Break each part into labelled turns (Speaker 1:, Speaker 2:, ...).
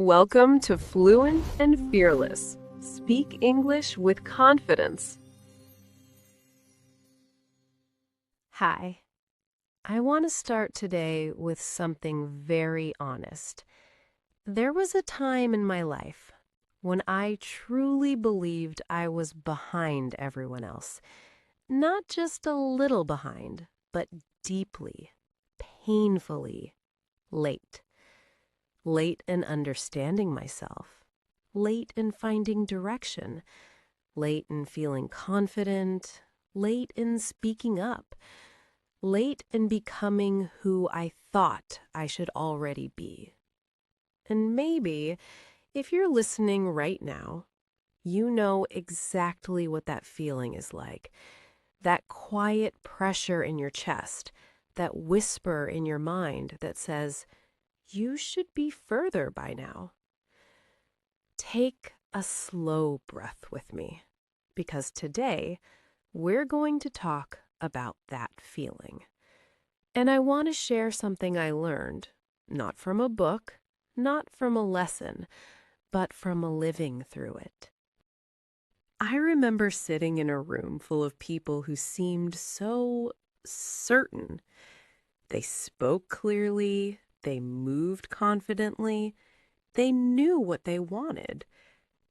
Speaker 1: Welcome to Fluent and Fearless. Speak English with confidence. Hi. I want to start today with something very honest. There was a time in my life when I truly believed I was behind everyone else. Not just a little behind, but deeply, painfully late. Late in understanding myself, late in finding direction, late in feeling confident, late in speaking up, late in becoming who I thought I should already be. And maybe, if you're listening right now, you know exactly what that feeling is like. That quiet pressure in your chest, that whisper in your mind that says, you should be further by now. Take a slow breath with me, because today we're going to talk about that feeling. And I want to share something I learned, not from a book, not from a lesson, but from living through it. I remember sitting in a room full of people who seemed so certain. They spoke clearly. They moved confidently. They knew what they wanted.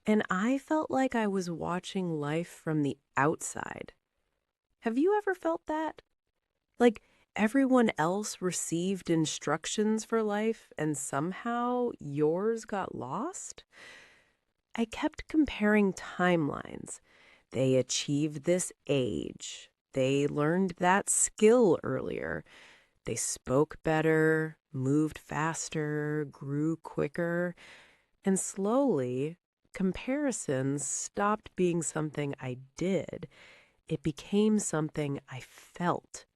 Speaker 1: And I felt like I was watching life from the outside. Have you ever felt that? Like everyone else received instructions for life and somehow yours got lost? I kept comparing timelines. They achieved this age. They learned that skill earlier. They spoke better, moved faster, grew quicker, and slowly, comparisons stopped being something I did. It became something I felt.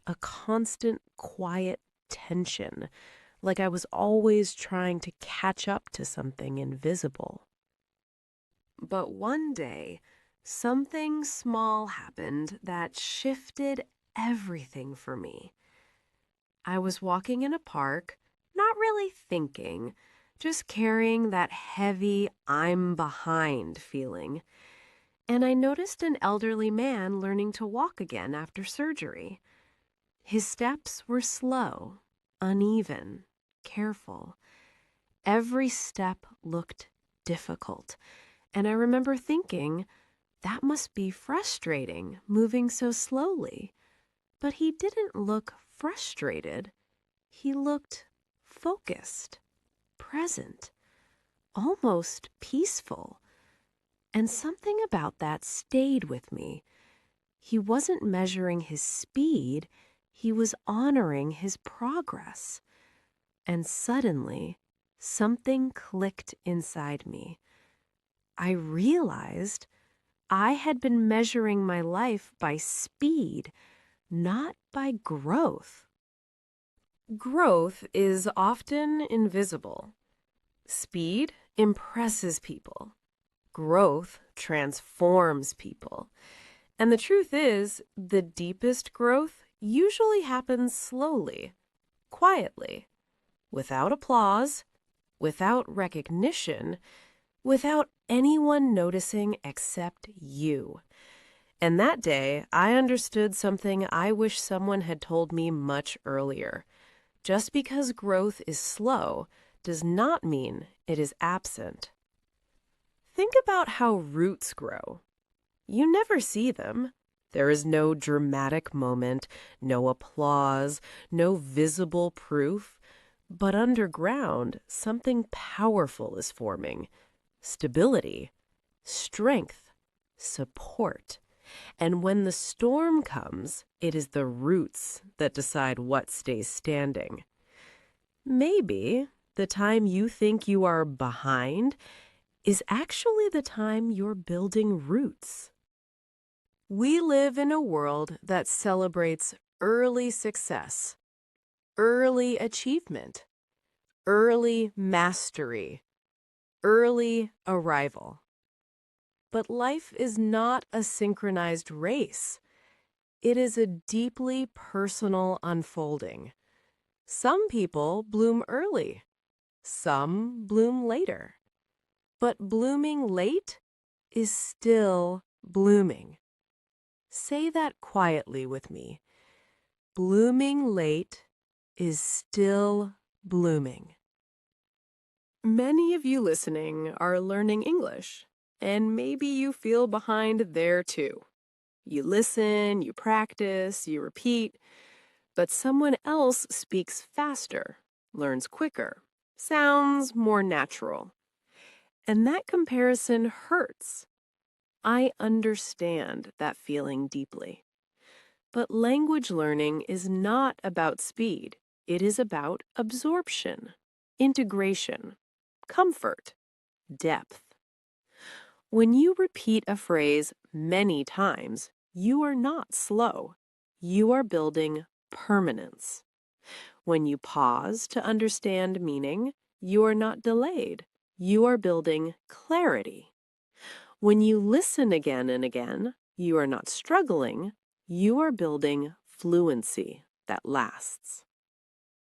Speaker 1: A constant, quiet tension, like I was always trying to catch up to something invisible. But one day, something small happened that shifted everything for me. I was walking in a park, not really thinking, just carrying that heavy I'm behind feeling. And I noticed an elderly man learning to walk again after surgery. His steps were slow, uneven, careful. Every step looked difficult. And I remember thinking, that must be frustrating, moving so slowly. But he didn't look frustrated. He looked focused, present, almost peaceful. And something about that stayed with me. He wasn't measuring his speed, he was honoring his progress. And suddenly, something clicked inside me. I realized I had been measuring my life by speed, not by growth. Growth is often invisible. Speed impresses people. Growth transforms people. And the truth is, the deepest growth usually happens slowly, quietly, without applause, without recognition, without anyone noticing except you. And that day, I understood something I wish someone had told me much earlier. Just because growth is slow does not mean it is absent. Think about how roots grow. You never see them. There is no dramatic moment, no applause, no visible proof. But underground, something powerful is forming. Stability, strength, support. And when the storm comes, it is the roots that decide what stays standing. Maybe the time you think you are behind is actually the time you're building roots. We live in a world that celebrates early success, early achievement, early mastery, early arrival. But life is not a synchronized race. It is a deeply personal unfolding. Some people bloom early, Some bloom later. But blooming late is still blooming. Say that quietly with me. Blooming late is still blooming. Many of you listening are learning English, and maybe you feel behind there too. You listen, you practice, you repeat, but someone else speaks faster, learns quicker, sounds more natural. And that comparison hurts. I understand that feeling deeply. But language learning is not about speed. It is about absorption, integration, comfort, depth. When you repeat a phrase many times, you are not slow. You are building permanence. When you pause to understand meaning, you are not delayed. You are building clarity. When you listen again and again, you are not struggling. You are building fluency that lasts.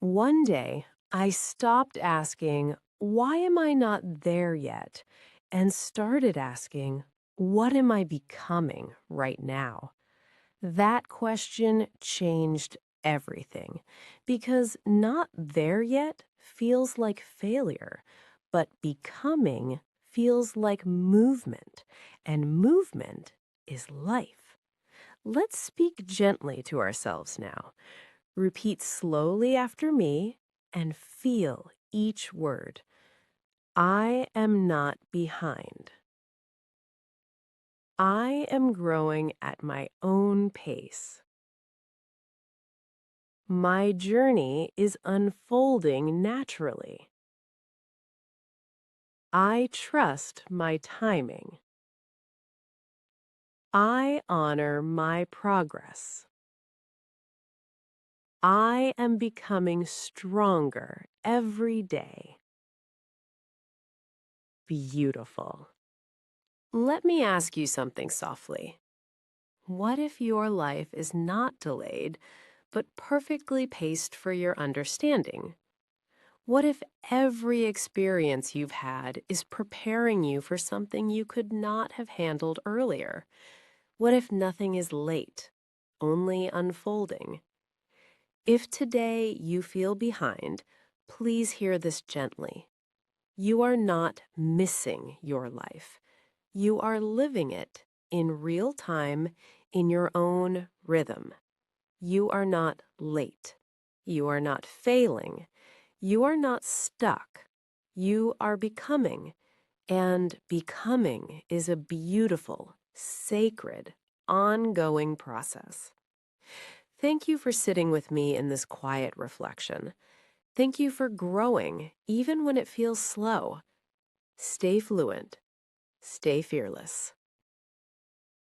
Speaker 1: One day, I stopped asking, why am I not there yet? And started asking, what am I becoming right now? That question changed everything because not there yet feels like failure, but becoming feels like movement, and movement is life. Let's speak gently to ourselves now. Repeat slowly after me and feel each word. I am not behind. I am growing at my own pace. My journey is unfolding naturally. I trust my timing. I honor my progress. I am becoming stronger every day. Beautiful. Let me ask you something softly. What if your life is not delayed, but perfectly paced for your understanding? What if every experience you've had is preparing you for something you could not have handled earlier? What if nothing is late, only unfolding? If today you feel behind, please hear this gently. You are not missing your life. You are living it in real time, in your own rhythm. You are not late. You are not failing. You are not stuck. You are becoming. And becoming is a beautiful, sacred, ongoing process. Thank you for sitting with me in this quiet reflection. Thank you for growing, even when it feels slow. Stay fluent. Stay fearless.